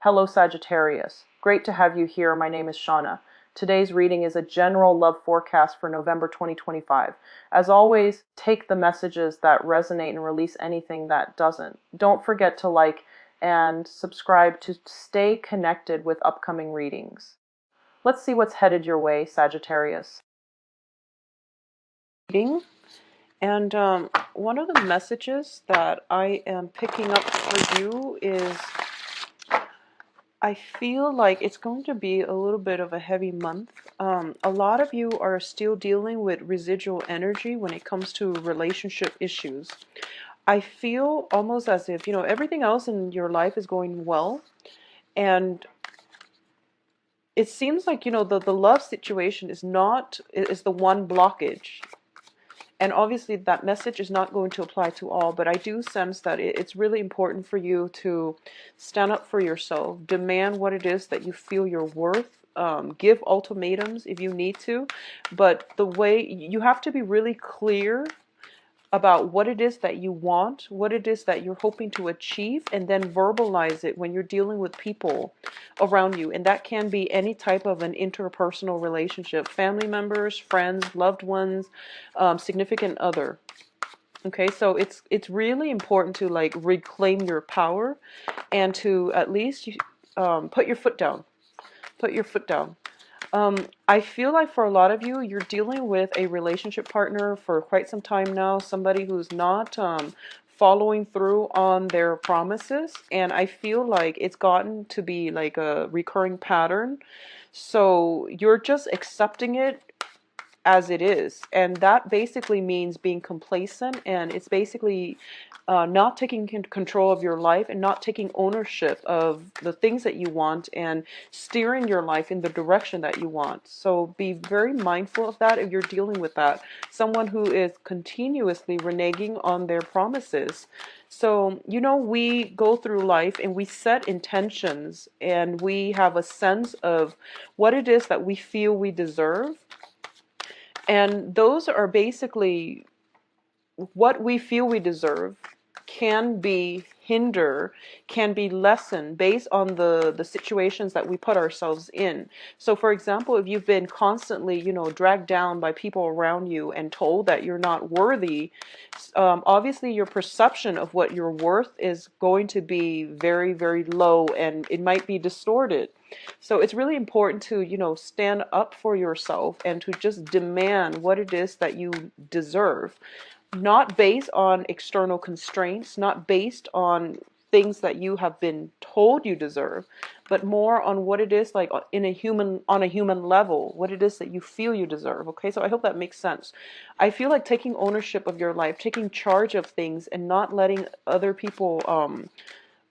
Hello Sagittarius. Great to have you here. My name is Shauna. Today's reading is a general love forecast for November 2025. As always, take the messages that resonate and release anything that doesn't. Don't forget to like and subscribe to stay connected with upcoming readings. Let's see what's headed your way, Sagittarius. And one of the messages that I am picking up for you is I feel like it's going to be a little bit of a heavy month. A lot of you are still dealing with residual energy when it comes to relationship issues. I feel almost as if, everything else in your life is going well. And it seems like, the love situation is the one blockage. And obviously that message is not going to apply to all, but I do sense that it's really important for you to stand up for yourself, demand what it is that you feel you're worth, give ultimatums if you need to, but the way you have to be really clear about what it is that you want, what it is that you're hoping to achieve, and then verbalize it when you're dealing with people around you. And that can be any type of an interpersonal relationship, family members, friends, loved ones, significant other. Okay, so it's really important to like reclaim your power and to at least put your foot down. Put your foot down. I feel like for a lot of you, you're dealing with a relationship partner for quite some time now, somebody who's not following through on their promises, and I feel like it's gotten to be like a recurring pattern. So you're just accepting it as it is, and that basically means being complacent, and it's basically not taking control of your life and not taking ownership of the things that you want and steering your life in the direction that you want. So be very mindful of that if you're dealing with that, someone who is continuously reneging on their promises. So we go through life and we set intentions and we have a sense of what it is that we feel we deserve. And those are basically what we feel we deserve can be lessened based on the situations that we put ourselves in. So for example, if you've been constantly, dragged down by people around you and told that you're not worthy, obviously your perception of what you're worth is going to be very, very low, and it might be distorted. So it's really important to, stand up for yourself and to just demand what it is that you deserve. Not based on external constraints, not based on things that you have been told you deserve, but more on what it is like on a human level, what it is that you feel you deserve. Okay, so I hope that makes sense. I feel like taking ownership of your life, taking charge of things, and not letting other people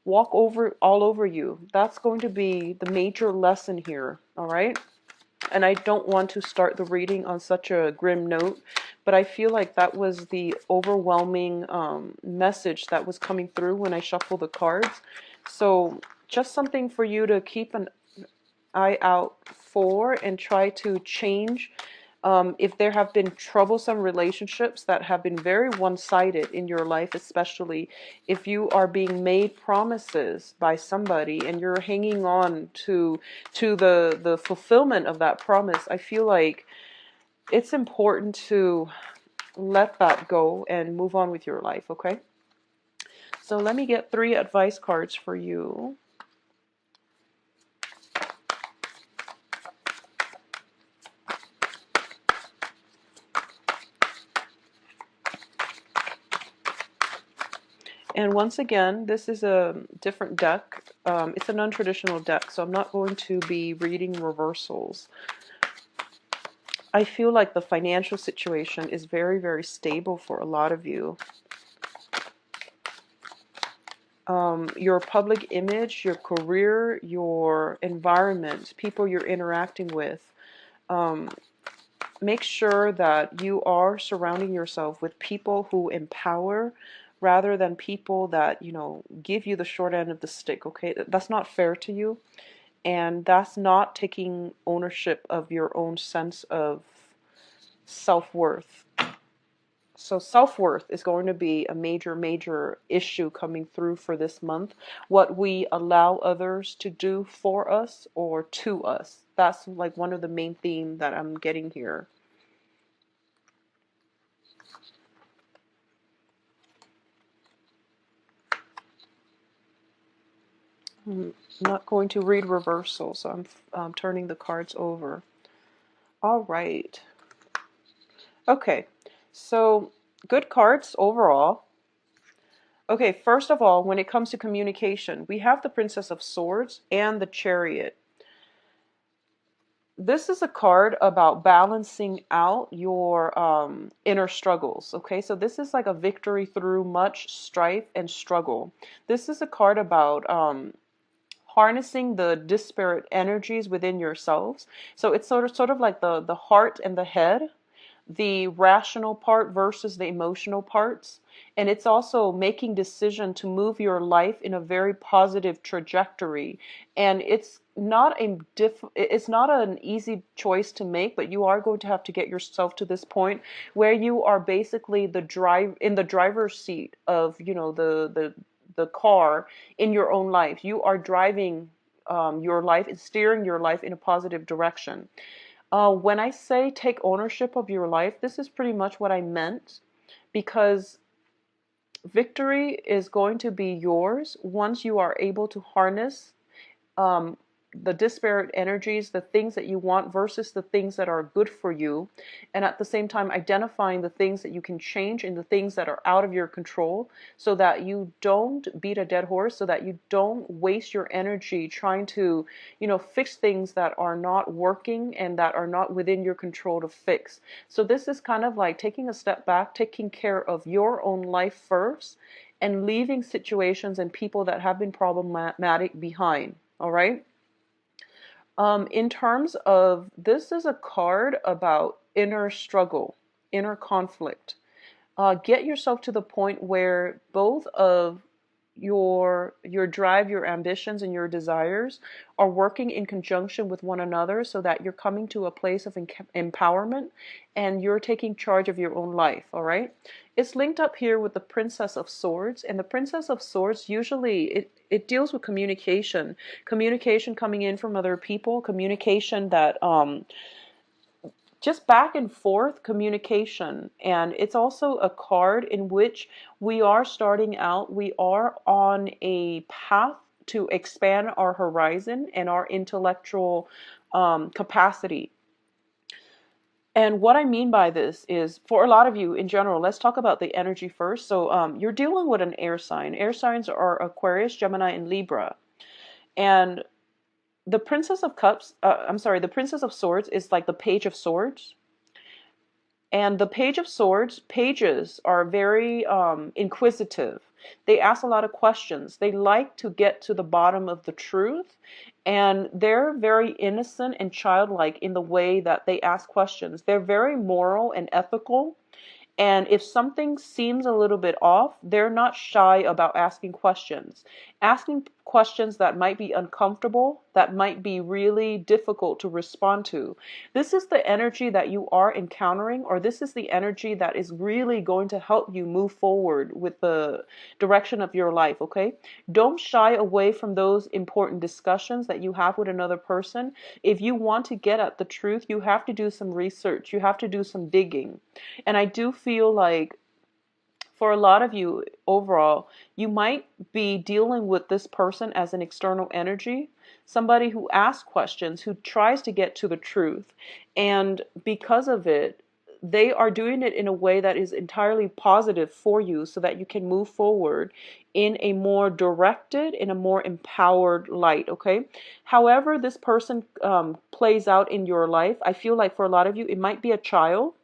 walk all over you. That's going to be the major lesson here. All right. And I don't want to start the reading on such a grim note, but I feel like that was the overwhelming message that was coming through when I shuffled the cards. So just something for you to keep an eye out for and try to change. If there have been troublesome relationships that have been very one-sided in your life, especially if you are being made promises by somebody and you're hanging on to the fulfillment of that promise, I feel like it's important to let that go and move on with your life, okay? So let me get 3 advice cards for you. And once again, this is a different deck. It's a non-traditional deck, so I'm not going to be reading reversals. I feel like the financial situation is very, very stable for a lot of you. Your public image, your career, your environment, people you're interacting with. Make sure that you are surrounding yourself with people who empower rather than people that, give you the short end of the stick, okay? That's not fair to you, and that's not taking ownership of your own sense of self-worth. So self-worth is going to be a major, major issue coming through for this month. What we allow others to do for us or to us. That's like one of the main themes that I'm getting here. I'm not going to read reversal, so I'm turning the cards over. All right. Okay. So good cards overall. Okay, first of all, when it comes to communication, we have the Princess of Swords and the Chariot. This is a card about balancing out your inner struggles. Okay, so this is like a victory through much strife and struggle. This is a card about harnessing the disparate energies within yourselves. So it's sort of like the heart and the head, the rational part versus the emotional parts. And it's also making decision to move your life in a very positive trajectory. And it's not an easy choice to make, but you are going to have to get yourself to this point where you are basically in the driver's seat of, the car in your own life. You are driving your life and steering your life in a positive direction. When I say take ownership of your life, this is pretty much what I meant, because victory is going to be yours once you are able to harness um, the disparate energies, the things that you want versus the things that are good for you, and at the same time identifying the things that you can change and the things that are out of your control, so that you don't beat a dead horse, so that you don't waste your energy trying to, fix things that are not working and that are not within your control to fix. So this is kind of like taking a step back, taking care of your own life first, and leaving situations and people that have been problematic behind. All right. In terms of, this is a card about inner struggle, inner conflict. Get yourself to the point where both of your drive, your ambitions, and your desires are working in conjunction with one another, so that you're coming to a place of empowerment and you're taking charge of your own life. All right. It's linked up here with the Princess of Swords, and the Princess of Swords usually it deals with communication coming in from other people, communication that just back and forth communication. And it's also a card in which we are starting out, we are on a path to expand our horizon and our intellectual capacity. And what I mean by this is, for a lot of you in general, let's talk about the energy first. So you're dealing with an air sign. Air signs are Aquarius, Gemini, and Libra. And the Princess of Cups, the Princess of Swords is like the Page of Swords. And the Page of Swords, pages are very inquisitive. They ask a lot of questions. They like to get to the bottom of the truth. And they're very innocent and childlike in the way that they ask questions. They're very moral and ethical. And if something seems a little bit off, they're not shy about asking questions. Asking questions that might be uncomfortable, that might be really difficult to respond to. This is the energy that you are encountering, or this is the energy that is really going to help you move forward with the direction of your life, okay? Don't shy away from those important discussions that you have with another person. If you want to get at the truth, you have to do some research, you have to do some digging. And I do feel like for a lot of you overall, you might be dealing with this person as an external energy, somebody who asks questions, who tries to get to the truth. And because of it, they are doing it in a way that is entirely positive for you, so that you can move forward in a more directed, in a more empowered light, okay? However this person plays out in your life, I feel like for a lot of you, it might be a child.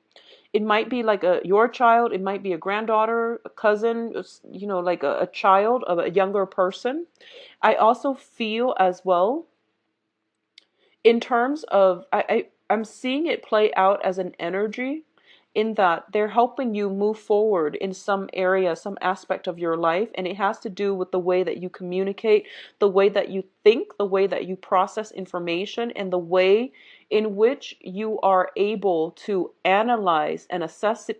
It might be like your child. It might be a granddaughter, a cousin, like a child of a younger person. I also feel as well, in terms of, I'm seeing it play out as an energy in that they're helping you move forward in some area, some aspect of your life, and it has to do with the way that you communicate, the way that you think, the way that you process information, and the way in which you are able to analyze and assess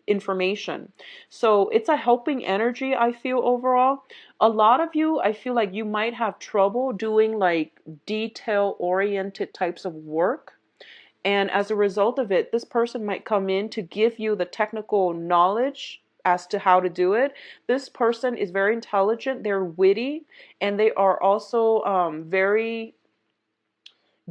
information. So it's a helping energy, I feel, overall. A lot of you, I feel like you might have trouble doing like detail oriented types of work. And as a result of it, this person might come in to give you the technical knowledge as to how to do it. This person is very intelligent, they're witty, and they are also very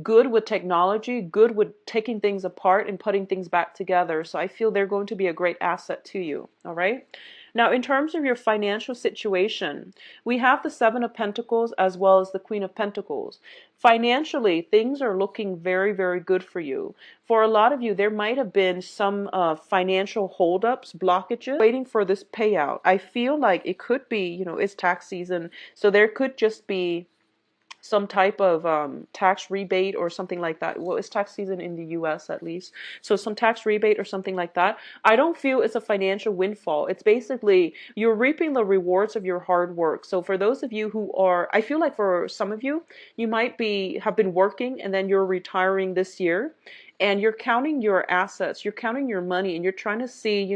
good with technology, good with taking things apart and putting things back together. So I feel they're going to be a great asset to you. All right. Now, in terms of your financial situation, we have the Seven of Pentacles as well as the Queen of Pentacles. Financially, things are looking very, very good for you. For a lot of you, there might have been some financial holdups, blockages, waiting for this payout. I feel like it could be, it's tax season, so there could just be some type of tax rebate or something like that. Well, it's tax season in the US at least. So some tax rebate or something like that. I don't feel it's a financial windfall. It's basically you're reaping the rewards of your hard work. So for those of you who are, I feel like for some of you, you might have been working and then you're retiring this year. And you're counting your assets, you're counting your money, and you're trying to see,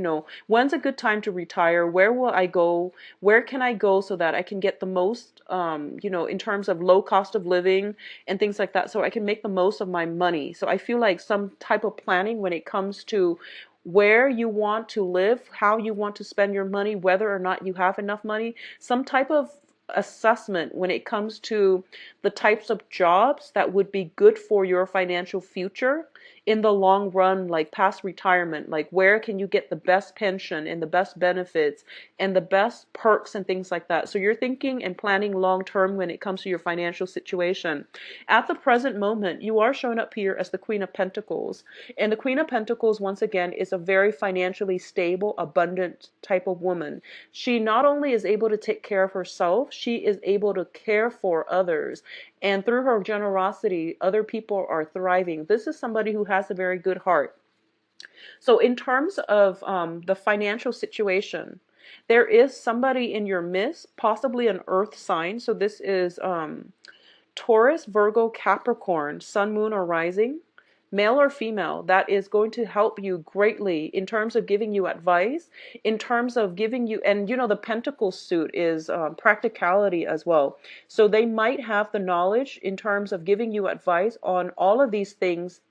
when's a good time to retire? Where will I go? Where can I go so that I can get the most, in terms of low cost of living and things like that, so I can make the most of my money. So I feel like some type of planning when it comes to where you want to live, how you want to spend your money, whether or not you have enough money, some type of assessment when it comes to the types of jobs that would be good for your financial future in the long run, like past retirement, like where can you get the best pension and the best benefits and the best perks and things like that. So you're thinking and planning long term when it comes to your financial situation. At the present moment, you are showing up here as the Queen of Pentacles. And the Queen of Pentacles, once again, is a very financially stable, abundant type of woman. She not only is able to take care of herself, she is able to care for others. And through her generosity, other people are thriving. This is somebody who has a very good heart. So in terms of the financial situation, there is somebody in your midst, possibly an earth sign. So this is Taurus, Virgo, Capricorn, Sun, Moon, or Rising, male or female, that is going to help you greatly in terms of giving you advice, in terms of giving you, and the Pentacle suit is practicality as well. So they might have the knowledge in terms of giving you advice on all of these things,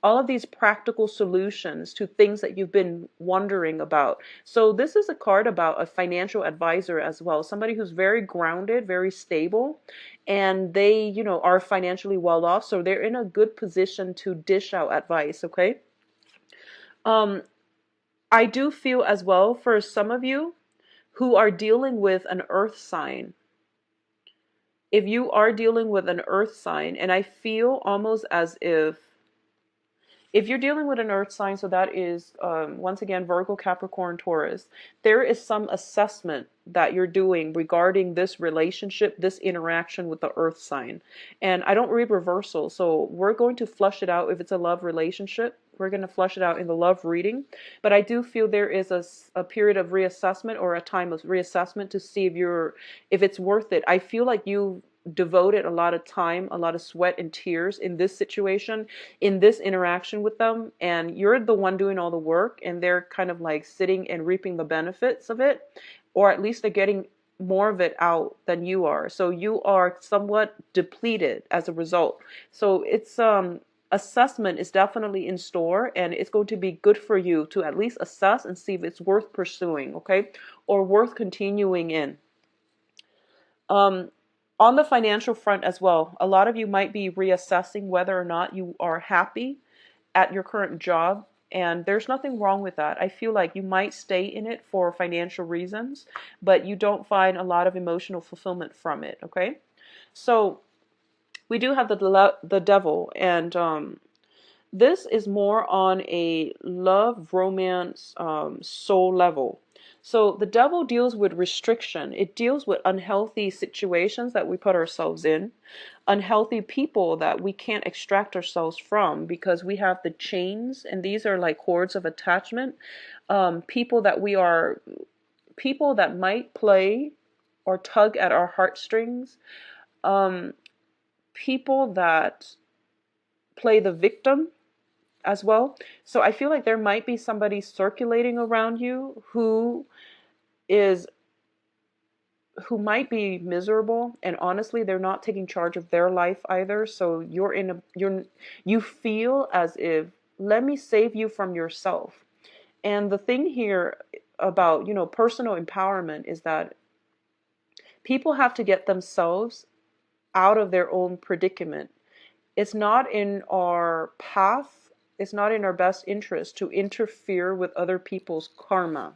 all of these practical solutions to things that you've been wondering about. So this is a card about a financial advisor as well, somebody who's very grounded, very stable, and they, are financially well off. So they're in a good position to dish out advice, okay? I do feel as well for some of you who are dealing with an earth sign. If you are dealing with an earth sign, and I feel almost as if you're dealing with an earth sign, so that is, once again, Virgo, Capricorn, Taurus, there is some assessment that you're doing regarding this relationship, this interaction with the earth sign. And I don't read reversal, so we're going to flush it out. If it's a love relationship, we're going to flush it out in the love reading. But I do feel there is a period of reassessment, or a time of reassessment, to see if it's worth it. I feel like you devoted a lot of time, a lot of sweat and tears in this situation, in this interaction with them, and you're the one doing all the work, and they're kind of like sitting and reaping the benefits of it, or at least they're getting more of it out than you are. So you are somewhat depleted as a result. So it's assessment is definitely in store, and it's going to be good for you to at least assess and see if it's worth pursuing, okay, or worth continuing in. On the financial front as well, a lot of you might be reassessing whether or not you are happy at your current job, and there's nothing wrong with that. I feel like you might stay in it for financial reasons, but you don't find a lot of emotional fulfillment from it, okay? So we do have the devil, and this is more on a love, romance, soul level. So the devil deals with restriction. It deals with unhealthy situations that we put ourselves in, unhealthy people that we can't extract ourselves from because we have the chains, and these are like cords of attachment. People that we are, people that might play or tug at our heartstrings, um, people that play the victim as well. So I feel like there might be somebody circulating around you is who might be miserable, and honestly they're not taking charge of their life either. So you feel as if, let me save you from yourself. And the thing here about, personal empowerment is that people have to get themselves out of their own predicament. It's not in our path, it's not in our best interest to interfere with other people's karma.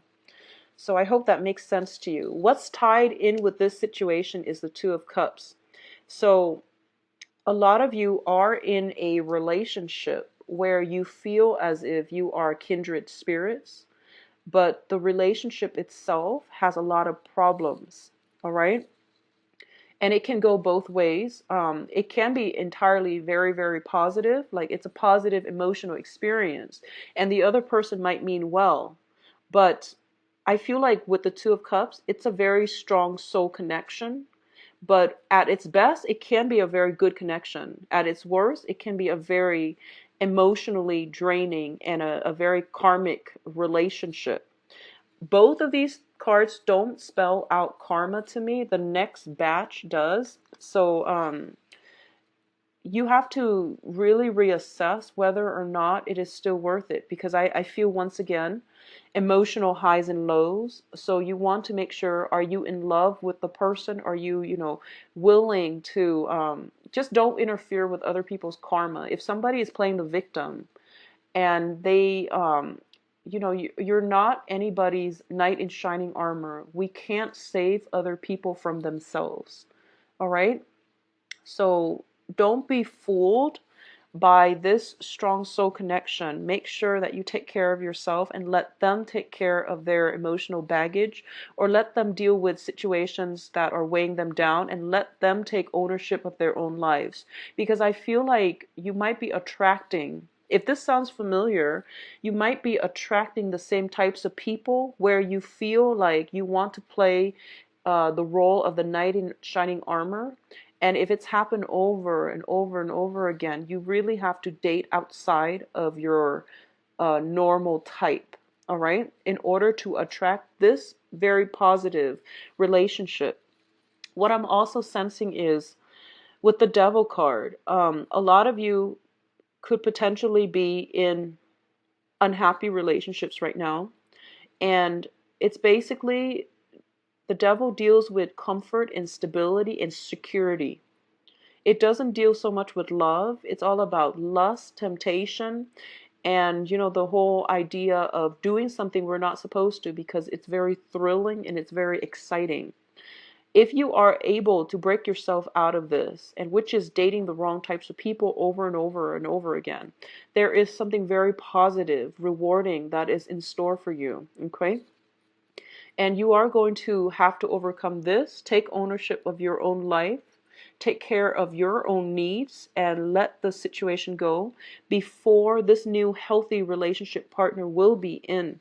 So I hope that makes sense to you. What's tied in with this situation is the Two of Cups. So a lot of you are in a relationship where you feel as if you are kindred spirits, but the relationship itself has a lot of problems. All right. And it can go both ways. It can be entirely very, very positive, like it's a positive emotional experience, and the other person might mean well. But I feel like with the Two of Cups, it's a very strong soul connection. But at its best, it can be a very good connection. At its worst, it can be a very emotionally draining and a very karmic relationship. Both of these cards don't spell out karma to me. The next batch does. So you have to really reassess whether or not it is still worth it, because I feel, once again, emotional highs and lows. So you want to make sure, are you in love with the person? Are you, willing to just don't interfere with other people's karma. If somebody is playing the victim and they you're not anybody's knight in shining armor. We can't save other people from themselves. All right? So don't be fooled by this strong soul connection. Make sure that you take care of yourself and let them take care of their emotional baggage, or let them deal with situations that are weighing them down, and let them take ownership of their own lives. Because I feel like you might be attracting, if this sounds familiar, you might be attracting the same types of people where you feel like you want to play the role of the knight in shining armor. And if it's happened over and over and over again, you really have to date outside of your normal type, all right, in order to attract this very positive relationship. What I'm also sensing is with the Devil card, a lot of you could potentially be in unhappy relationships right now. And it's basically, the Devil deals with comfort and stability and security. It doesn't deal so much with love. It's all about lust, temptation, and the whole idea of doing something we're not supposed to, because it's very thrilling and it's very exciting. If you are able to break yourself out of this, and which is dating the wrong types of people over and over and over again, there is something very positive, rewarding that is in store for you. Okay? And you are going to have to overcome this, take ownership of your own life, take care of your own needs, and let the situation go before this new healthy relationship partner will be in.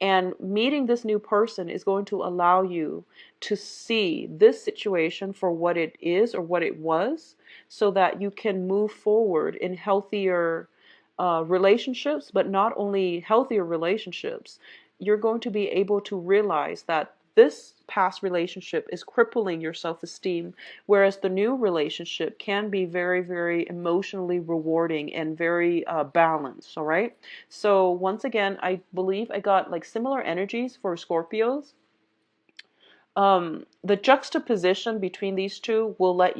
And meeting this new person is going to allow you to see this situation for what it is or what it was, so that you can move forward in healthier relationships. But not only healthier relationships, you're going to be able to realize that this past relationship is crippling your self-esteem, whereas the new relationship can be very, very emotionally rewarding and very balanced. All right. So once again, I believe I got like similar energies for Scorpios. The juxtaposition between these two will let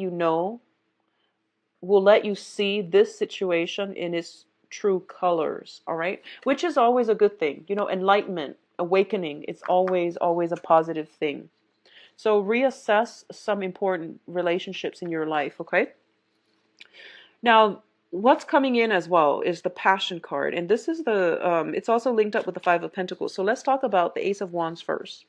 you see this situation in its true colors, all right? Which is always a good thing. Enlightenment, awakening, it's always, always a positive thing. So reassess some important relationships in your life, okay? Now, what's coming in as well is the Passion card, and this is it's also linked up with the Five of Pentacles. So let's talk about the Ace of Wands first.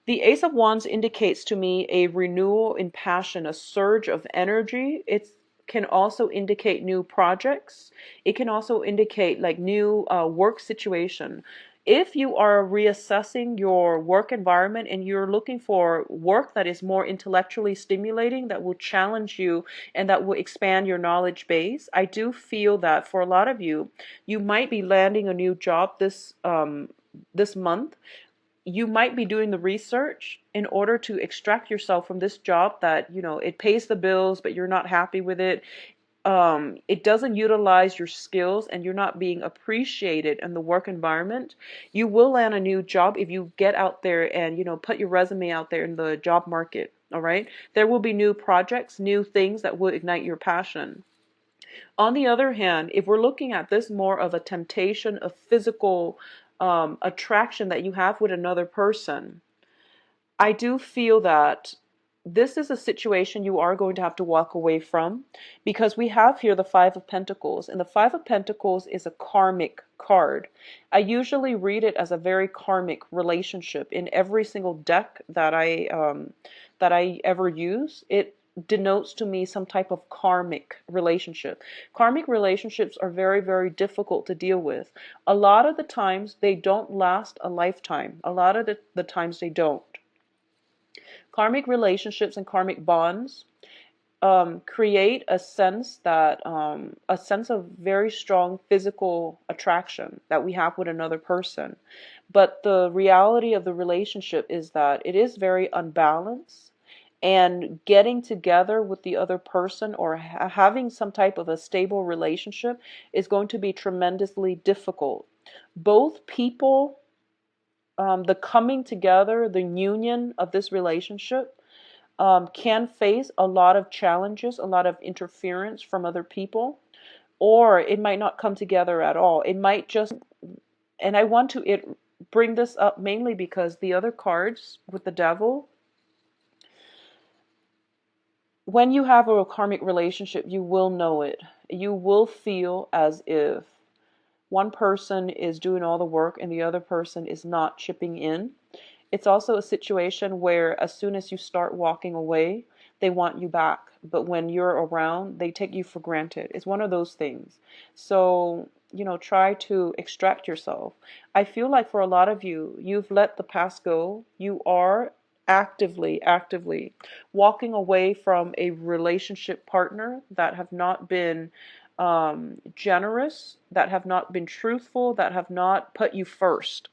The Ace of Wands indicates to me a renewal in passion, a surge of energy. It can also indicate new projects. It can also indicate like new work situation. If you are reassessing your work environment and you're looking for work that is more intellectually stimulating, that will challenge you and that will expand your knowledge base, I do feel that for a lot of you, you might be landing a new job this month. You might be doing the research in order to extract yourself from this job that, it pays the bills, but you're not happy with it. It doesn't utilize your skills and you're not being appreciated in the work environment. You will land a new job if you get out there and, put your resume out there in the job market. All right. There will be new projects, new things that will ignite your passion. On the other hand, if we're looking at this more of a temptation, a physical attraction that you have with another person, I do feel that this is a situation you are going to have to walk away from, because we have here the Five of Pentacles, and the Five of Pentacles is a karmic card. I usually read it as a very karmic relationship in every single deck that I ever use. It denotes to me some type of karmic relationship. Karmic relationships are very, very difficult to deal with. A lot of the times they don't last a lifetime. A lot of the times they don't. Karmic relationships and karmic bonds create a sense of very strong physical attraction that we have with another person. But the reality of the relationship is that it is very unbalanced, and getting together with the other person or having some type of a stable relationship is going to be tremendously difficult. Both people, the coming together, the union of this relationship can face a lot of challenges, a lot of interference from other people, or it might not come together at all. It might just, and I want to bring this up mainly because the other cards with the devil, when you have a karmic relationship, you will know it. You will feel as if one person is doing all the work and the other person is not chipping in. It's also a situation where as soon as you start walking away, they want you back. But when you're around, they take you for granted. It's one of those things. So, try to extract yourself. I feel like for a lot of you, you've let the past go. You are actively walking away from a relationship partner that have not been generous, that have not been truthful, that have not put you first.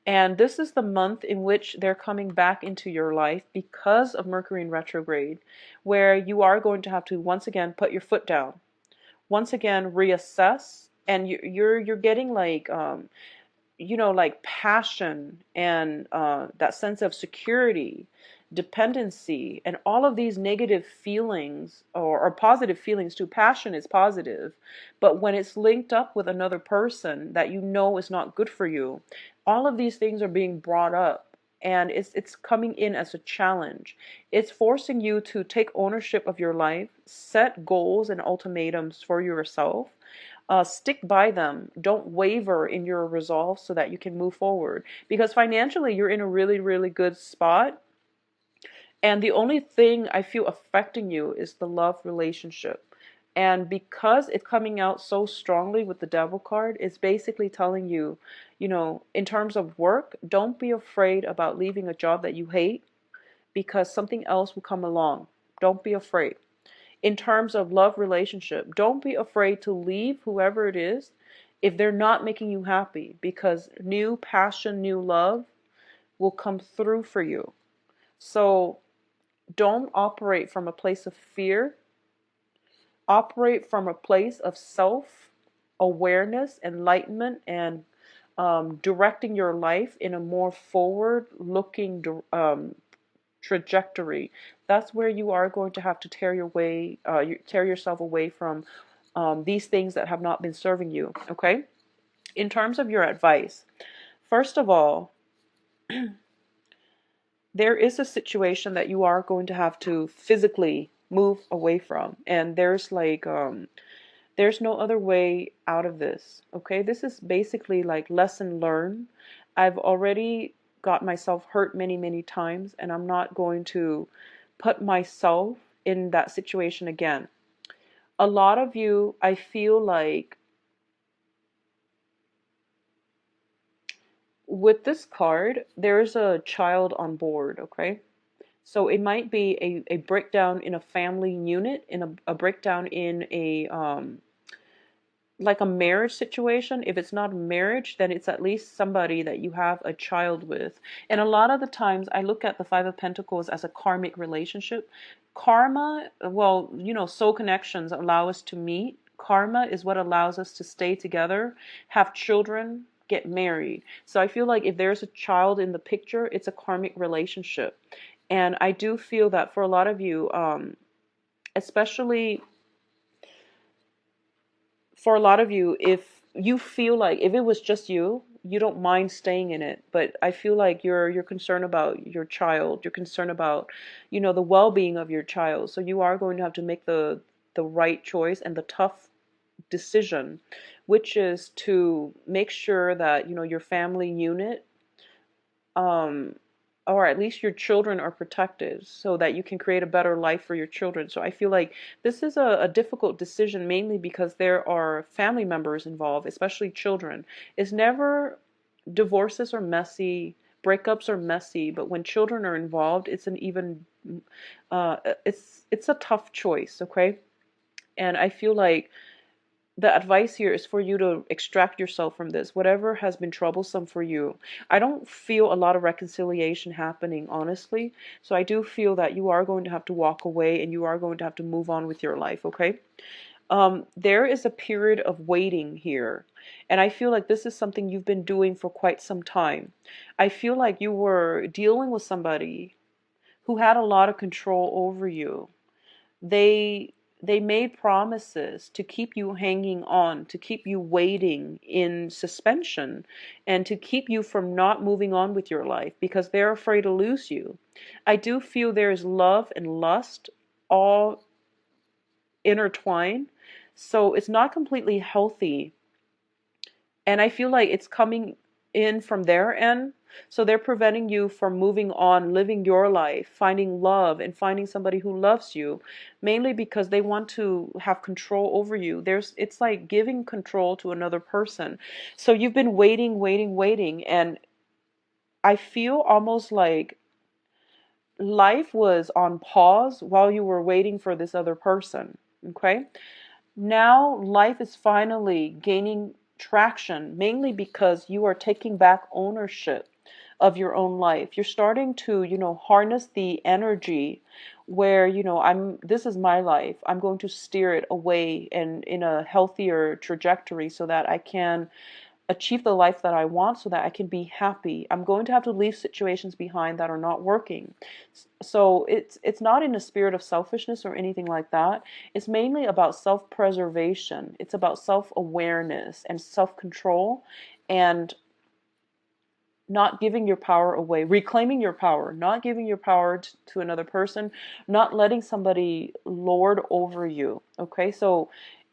And this is the month in which they're coming back into your life because of Mercury in retrograde, where you are going to have to once again put your foot down, once again reassess, and you're getting like like passion and that sense of security, dependency, and all of these negative feelings or positive feelings too. Passion is positive, but when it's linked up with another person that is not good for you, all of these things are being brought up, and it's coming in as a challenge. It's forcing you to take ownership of your life, set goals and ultimatums for yourself. Stick by them. Don't waver in your resolve so that you can move forward. Because financially, you're in a really, really good spot. And the only thing I feel affecting you is the love relationship. And because it's coming out so strongly with the devil card, it's basically telling you, in terms of work, don't be afraid about leaving a job that you hate, because something else will come along. Don't be afraid. In terms of love relationship, don't be afraid to leave whoever it is if they're not making you happy, because new passion, new love will come through for you. So don't operate from a place of fear. Operate from a place of self-awareness, enlightenment, and directing your life in a more forward-looking trajectory. That's where you are going to have to tear yourself away from these things that have not been serving you. Okay? In terms of your advice, first of all, there is a situation that you are going to have to physically move away from. And there's like there's no other way out of this. Okay, this is basically like lesson learned. I've already got myself hurt many, many times, and I'm not going to put myself in that situation again. A lot of you, I feel like with this card, there's a child on board, okay? So it might be a breakdown in a family unit, in a breakdown in a like a marriage situation. If it's not a marriage, then it's at least somebody that you have a child with. And a lot of the times I look at the Five of Pentacles as a karmic relationship. Karma, well, you know, soul connections allow us to meet. Karma is what allows us to stay together, have children, get married. So I feel like if there's a child in the picture, it's a karmic relationship. And I do feel that for a lot of you, especially for a lot of you, if you feel like if it was just you, you don't mind staying in it. But I feel like you're concerned about your child. You're concerned about, you know, the well-being of your child. So you are going to have to make the right choice and the tough decision, which is to make sure that, you know, your family unit, um, or at least your children are protected so that you can create a better life for your children. So I feel like this is a difficult decision, mainly because there are family members involved, especially children. It's never, divorces are messy, breakups are messy, but when children are involved, it's an even, it's a tough choice, okay? And I feel like the advice here is for you to extract yourself from this, whatever has been troublesome for you. I don't feel a lot of reconciliation happening, honestly. So I do feel that you are going to have to walk away and you are going to have to move on with your life, okay? There is a period of waiting here. And I feel like this is something you've been doing for quite some time. I feel like you were dealing with somebody who had a lot of control over you. They made promises to keep you hanging on, to keep you waiting in suspension, and to keep you from not moving on with your life because they're afraid to lose you. I do feel there is love and lust all intertwined, so it's not completely healthy. And I feel like it's coming in from their end. So they're preventing you from moving on, living your life, finding love, and finding somebody who loves you, mainly because they want to have control over you. It's like giving control to another person. So you've been waiting, waiting, waiting, and I feel almost like life was on pause while you were waiting for this other person. Okay? Now life is finally gaining traction, mainly because you are taking back ownership of your own life. You're starting to, you know, harness the energy where, you know, this is my life. I'm going to steer it away and in a healthier trajectory so that I can achieve the life that I want, so that I can be happy. I'm going to have to leave situations behind that are not working. So it's not in a spirit of selfishness or anything like that. It's mainly about self-preservation. It's about self-awareness and self-control, and not giving your power away, reclaiming your power, not giving your power to another person, not letting somebody lord over you. Okay, so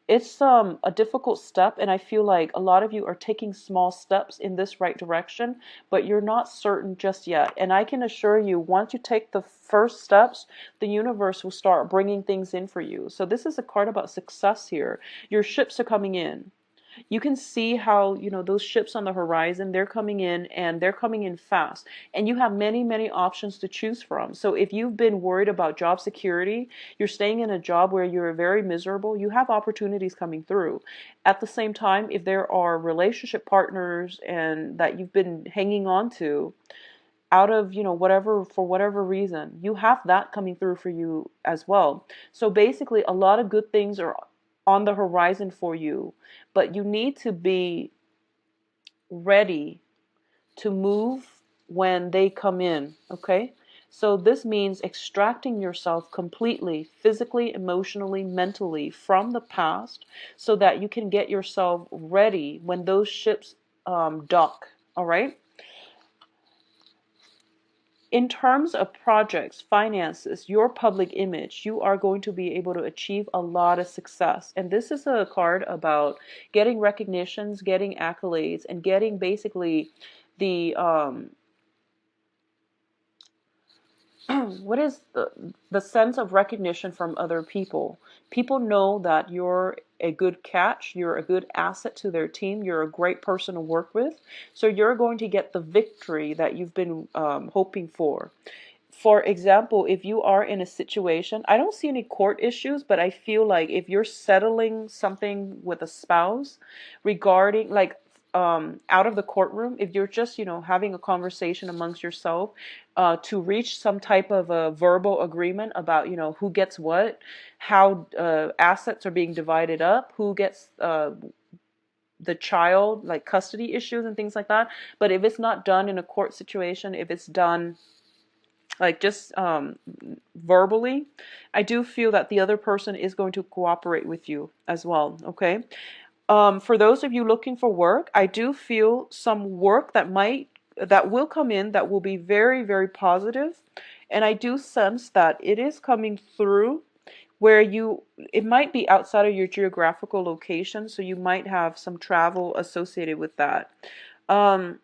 it's a difficult step, and I feel like a lot of you are taking small steps in this right direction, but you're not certain just yet. And I can assure you, once you take the first steps, the universe will start bringing things in for you. So this is a card about success here. Your ships are coming in. You can see how, you know, those ships on the horizon, they're coming in and they're coming in fast. And you have many, many options to choose from. So if you've been worried about job security, you're staying in a job where you're very miserable, you have opportunities coming through. At the same time, if there are relationship partners and that you've been hanging on to out of, you know, whatever, for whatever reason, you have that coming through for you as well. So basically a lot of good things are on the horizon for you, but you need to be ready to move when they come in, okay? So this means extracting yourself completely, physically, emotionally, mentally from the past so that you can get yourself ready when those ships dock, all right? In terms of projects, finances, your public image, you are going to be able to achieve a lot of success. And this is a card about getting recognitions, getting accolades, and getting basically the what is the sense of recognition from other people. People know that you're a good catch, you're a good asset to their team, you're a great person to work with. So you're going to get the victory that you've been hoping for. For example, if you are in a situation, I don't see any court issues, but I feel like if you're settling something with a spouse regarding like out of the courtroom, if you're just, having a conversation amongst yourself to reach some type of a verbal agreement about, who gets what, how assets are being divided up, who gets the child, like custody issues and things like that. But if it's not done in a court situation, if it's done like just verbally, I do feel that the other person is going to cooperate with you as well. Okay. For those of you looking for work, I do feel some work that will come in that will be very, very positive. And I do sense that it is coming through where it might be outside of your geographical location. So you might have some travel associated with that. Um,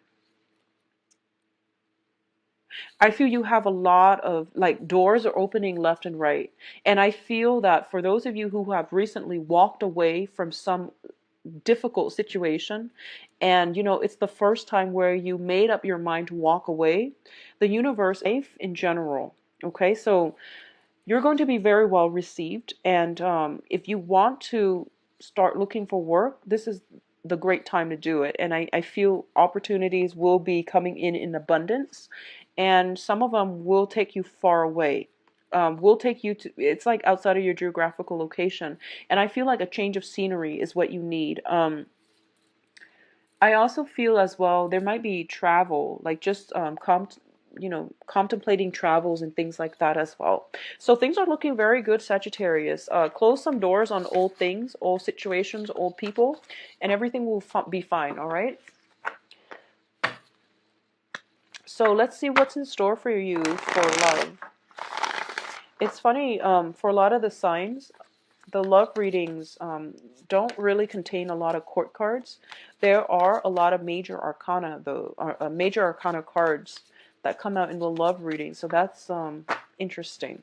I feel you have a lot of like doors are opening left and right. And I feel that for those of you who have recently walked away from some difficult situation, and it's the first time where you made up your mind to walk away, the universe safe in general. Okay, so you're going to be very well received. And if you want to start looking for work, this is the great time to do it. And I feel opportunities will be coming in abundance, and some of them will take you far away. Will take you to, it's like outside of your geographical location. And I feel like a change of scenery is what you need. I also feel as well there might be travel, like just contemplating travels and things like that as well. So things are looking very good, Sagittarius. Close some doors on old things, old situations, old people, and everything will be fine. All right. So let's see what's in store for you for love. It's funny, for a lot of the signs, the love readings don't really contain a lot of court cards. There are a lot of major arcana, though, major arcana cards that come out in the love reading. So that's interesting.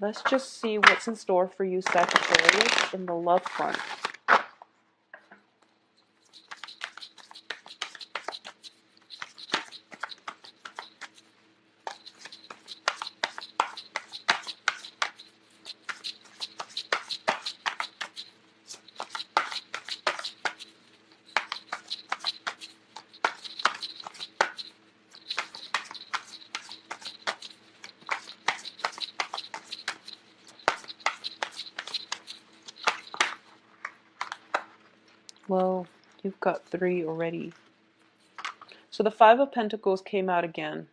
Let's just see what's in store for you, Sagittarius, in the love front. Well, you've got 3 already. So the 5 of Pentacles came out again.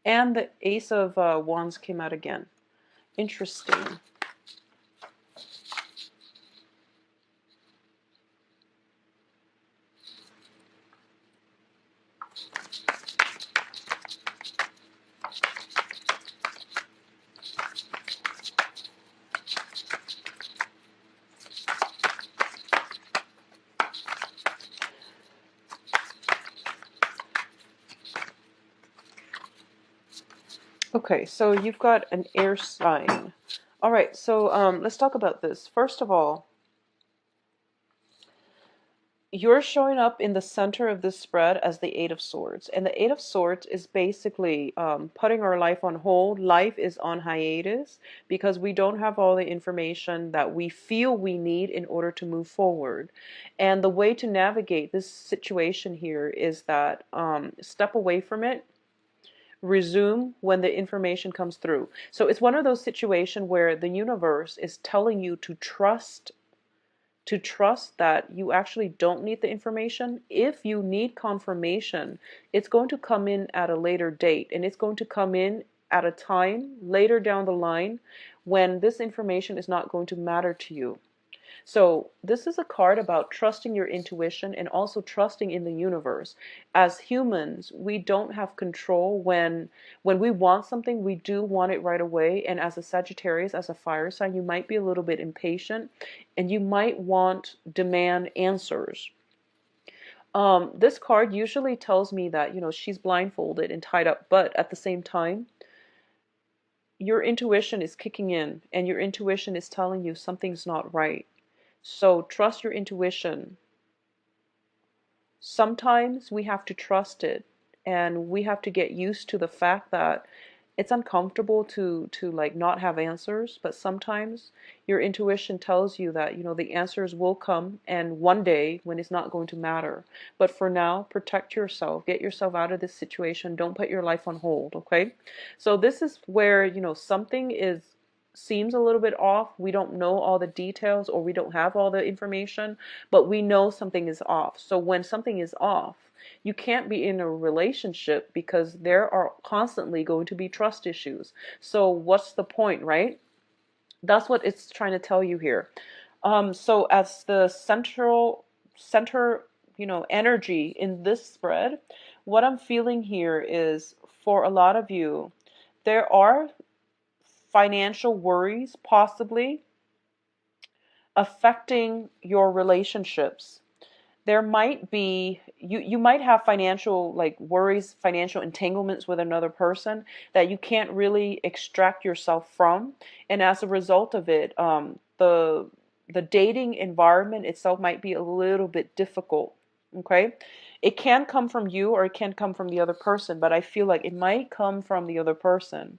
And the Ace of Wands came out again. Interesting. Okay, so you've got an air sign. All right, so let's talk about this. First of all, you're showing up in the center of this spread as the Eight of Swords. And the Eight of Swords is basically putting our life on hold. Life is on hiatus because we don't have all the information that we feel we need in order to move forward. And the way to navigate this situation here is that step away from it, resume when the information comes through. So it's one of those situations where the universe is telling you to trust that you actually don't need the information. If you need confirmation, it's going to come in at a later date, and it's going to come in at a time later down the line when this information is not going to matter to you. So this is a card about trusting your intuition and also trusting in the universe. As humans, we don't have control when we want something, we do want it right away. And as a Sagittarius, as a fire sign, you might be a little bit impatient and you might demand answers. This card usually tells me that, she's blindfolded and tied up, but at the same time, your intuition is kicking in and your intuition is telling you something's not right. So trust your intuition. Sometimes we have to trust it and we have to get used to the fact that it's uncomfortable to like not have answers, but sometimes your intuition tells you that the answers will come and one day when it's not going to matter. But for now, protect yourself, get yourself out of this situation, don't put your life on hold. Okay, so this is where something is seems a little bit off. We don't know all the details or we don't have all the information, but we know something is off. So when something is off, you can't be in a relationship because there are constantly going to be trust issues. So what's the point, right? That's what it's trying to tell you here. So as the center, energy in this spread, what I'm feeling here is for a lot of you, there are financial worries possibly affecting your relationships. There might be you might have financial like worries, financial entanglements with another person that you can't really extract yourself from, and as a result of it, the dating environment itself might be a little bit difficult. Okay, it can come from you or it can come from the other person, but I feel like it might come from the other person.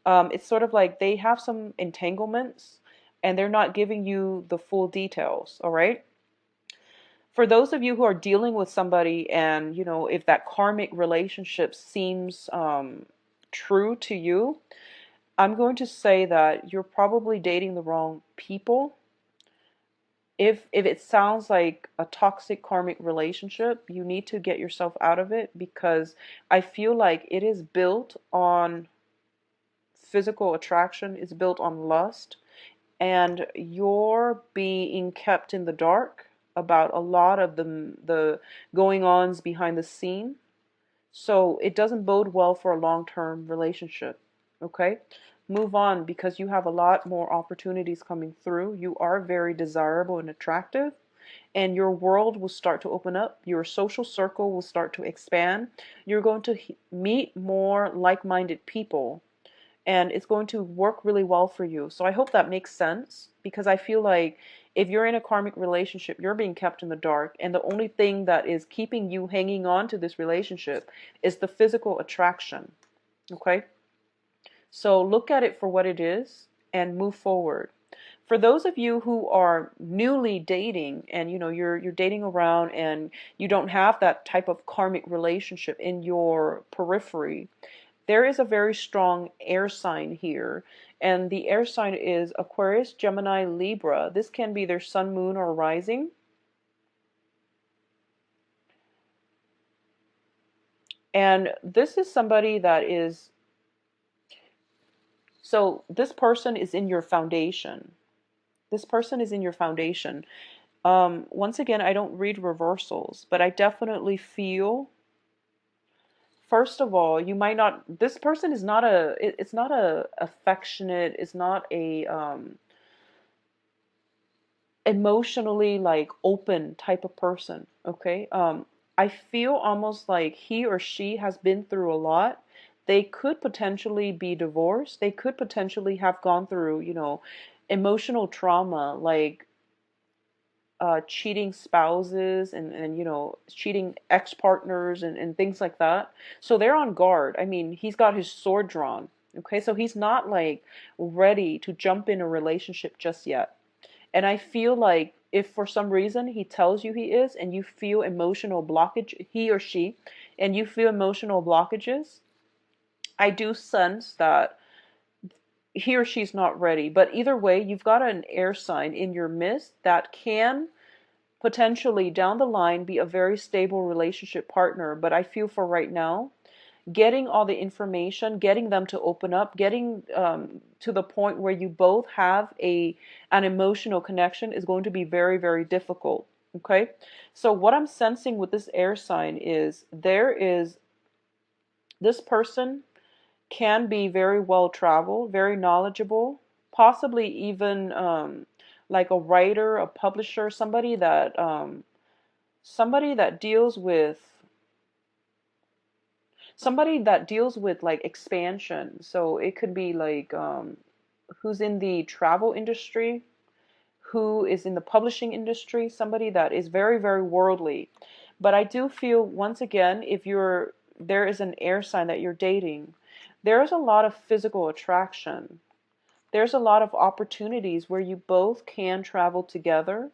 It's sort of like they have some entanglements and they're not giving you the full details. All right. For those of you who are dealing with somebody and if that karmic relationship seems true to you, I'm going to say that you're probably dating the wrong people. If it sounds like a toxic karmic relationship, you need to get yourself out of it, because I feel like it is built on physical attraction, it's built on lust, and you're being kept in the dark about a lot of the going ons behind the scene. So it doesn't bode well for a long-term relationship. Okay? Move on, because you have a lot more opportunities coming through. You are very desirable and attractive, and your world will start to open up. Your social circle will start to expand. You're going to meet more like-minded people, and it's going to work really well for you. So I hope that makes sense, because I feel like if you're in a karmic relationship, you're being kept in the dark, and the only thing that is keeping you hanging on to this relationship is the physical attraction. Okay? So look at it for what it is and move forward. For those of you who are newly dating and you're dating around and you don't have that type of karmic relationship in your periphery, there is a very strong air sign here, and the air sign is Aquarius, Gemini, Libra. This can be their sun, moon, or rising. And this is somebody that is, so this person is in your foundation. This person is in your foundation. Once again, I don't read reversals, but I definitely feel, first of all, you might not, this person is not it's not a affectionate, it's not a emotionally like open type of person. Okay. I feel almost like he or she has been through a lot. They could potentially be divorced. They could potentially have gone through, emotional trauma, like cheating spouses and cheating ex-partners and things like that. So they're on guard. I mean, he's got his sword drawn. Okay, so he's not like ready to jump in a relationship just yet. And I feel like if for some reason he tells you he is and you feel emotional blockage, he or she, and you feel emotional blockages, I do sense that he or she's not ready. But either way, you've got an air sign in your midst that can potentially down the line be a very stable relationship partner. But I feel for right now, getting all the information, getting them to open up, getting to the point where you both have an emotional connection is going to be very, very difficult. Okay, so what I'm sensing with this air sign is this person can be very well traveled, very knowledgeable, possibly even like a writer, a publisher, somebody that deals with like expansion. So it could be like who's in the travel industry, who is in the publishing industry, somebody that is very, very worldly. But I do feel, once again, if there is an air sign that you're dating, there's a lot of physical attraction. There's a lot of opportunities where you both can travel together.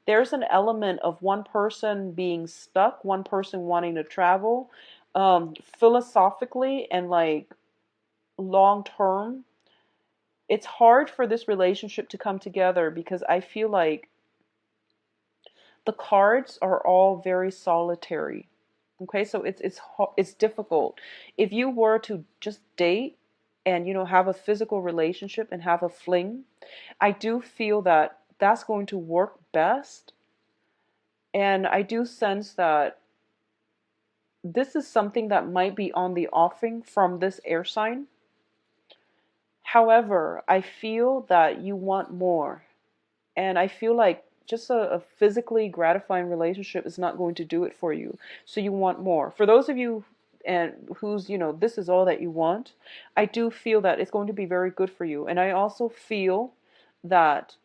There's an element of one person being stuck, one person wanting to travel. Philosophically and like long term, it's hard for this relationship to come together because I feel like the cards are all very solitary. Okay, so it's difficult. If you were to just date and have a physical relationship and have a fling, I do feel that that's going to work best. And I do sense that this is something that might be on the offing from this air sign. However, I feel that you want more. And I feel like just a physically gratifying relationship is not going to do it for you. So you want more. For those of you and who's, this is all that you want, I do feel that it's going to be very good for you. And I also feel that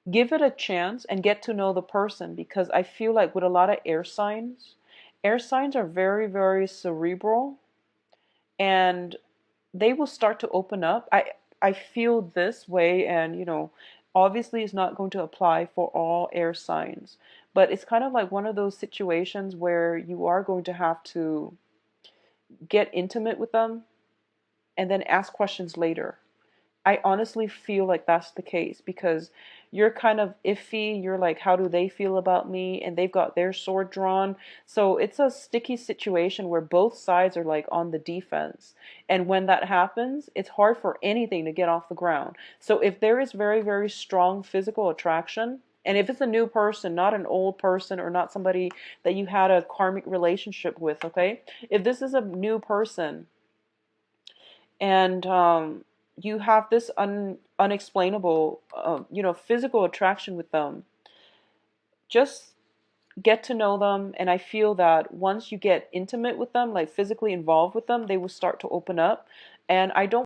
give it a chance and get to know the person, because I feel like with a lot of air signs are very, very cerebral, and they will start to open up. I feel this way, and obviously it's not going to apply for all air signs, but it's kind of like one of those situations where you are going to have to get intimate with them and then ask questions later. I honestly feel like that's the case because you're kind of iffy. You're like, how do they feel about me? And they've got their sword drawn. So it's a sticky situation where both sides are like on the defense. And when that happens, it's hard for anything to get off the ground. So if there is very, very strong physical attraction, and if it's a new person, not an old person or not somebody that you had a karmic relationship with, okay? If this is a new person, and you have this unexplainable, physical attraction with them, just get to know them. And I feel that once you get intimate with them, like physically involved with them, they will start to open up. And I don't